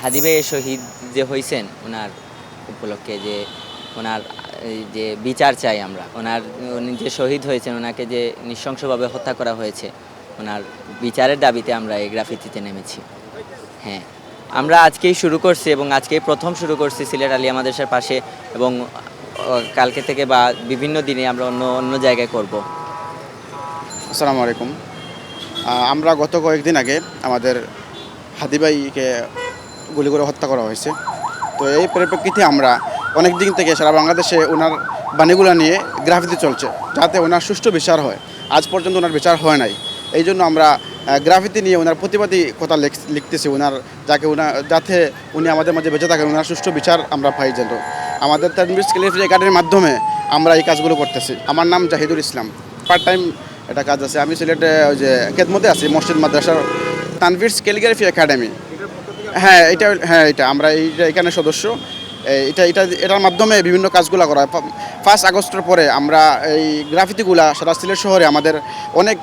হাদি ভাই শহীদ যে হয়েছেন ওনার উপলক্ষে যে ওনার এই যে বিচার চাই আমরা উনি যে শহীদ হয়েছেন ওনাকে যে নৃশংসভাবে হত্যা করা হয়েছে ওনার বিচারের দাবিতে আমরা এই গ্রাফিতিতে নেমেছি। হ্যাঁ, আমরা আজকেই শুরু করছি এবং আজকেই প্রথম শুরু করছি সিলেট আলিয়া মাদ্রাসার পাশে এবং কালকে থেকে বা বিভিন্ন দিনে আমরা অন্য অন্য জায়গায় করব। আসসালামু আলাইকুম। আমরা গত কয়েকদিন আগে আমাদের হাদি ভাইকে গুলি করে হত্যা করা হয়েছে। তো এই পরিপ্রেক্ষিতে আমরা অনেক দিন থেকে সারা বাংলাদেশে ওনার বাণীগুলো নিয়ে গ্রাফিতি চলছে, যাতে ওনার সুষ্ঠু বিচার হয়। আজ পর্যন্ত ওনার বিচার হয় নাই। এই জন্য আমরা গ্রাফিতি নিয়ে ওনার প্রতিবাদী কথা লিখতেছি, যাতে উনি আমাদের মাঝে বেঁচে থাকেন, ওনার সুষ্ঠু বিচার আমরা পাই যেন। আমাদের তানভীর ক্যালিগ্রাফি একাডেমির মাধ্যমে আমরা এই কাজগুলো করতেছি। আমার নাম জাহিদুল ইসলাম, পার্ট টাইম এটা কাজ আছে। আমি সিলেটে ওই যে খেদমতে আছি, মসজিদ মাদ্রাসার তানভীর ক্যালিগ্রাফি একাডেমি। এটা আমরা এখানে সদস্য। এটার মাধ্যমে বিভিন্ন কাজগুলো করা হয়। 1 আগস্টের পরে আমরা এই গ্রাফিতিগুলা সারা সিলেট শহরে আমাদের অনেক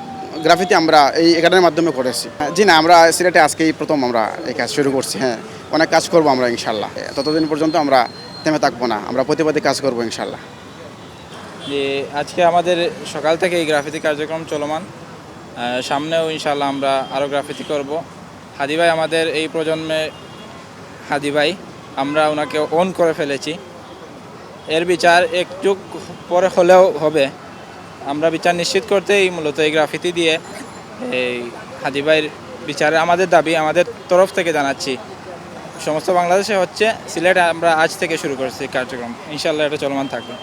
গ্রাফিতি আমরা এই একাডেমির মাধ্যমে করেছি। জি না, আমরা সিলেটে আজকেই প্রথম আমরা এই কাজ শুরু করছি। হ্যাঁ, অনেক কাজ করব আমরা ইনশাল্লাহ। ততদিন পর্যন্ত আমরা থেমে থাকবো না, আমরা প্রতিবাদী কাজ করবো ইনশাল্লাহ। যে আজকে আমাদের সকাল থেকে এই গ্রাফিতি কার্যক্রম চলমান, সামনেও ইনশাল্লাহ আমরা আরও গ্রাফিতি করব। হাদি ভাই আমাদের এই প্রজন্মে হাদি ভাই, আমরা ওনাকে অন করে ফেলেছি। এর বিচার একটু পরে হলেও হবে। আমরা বিচার নিশ্চিত করতেই মূলত এই গ্রাফিতি দিয়ে এই হাদি ভাইয়ের বিচারে আমাদের দাবি আমাদের তরফ থেকে জানাচ্ছি। সমস্ত বাংলাদেশে হচ্ছে, সিলেটে আমরা আজ থেকে শুরু করছি কার্যক্রম, ইনশাল্লাহ এটা চলমান থাকবে।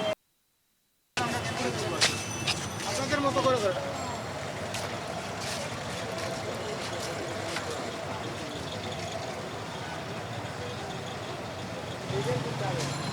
Thank you.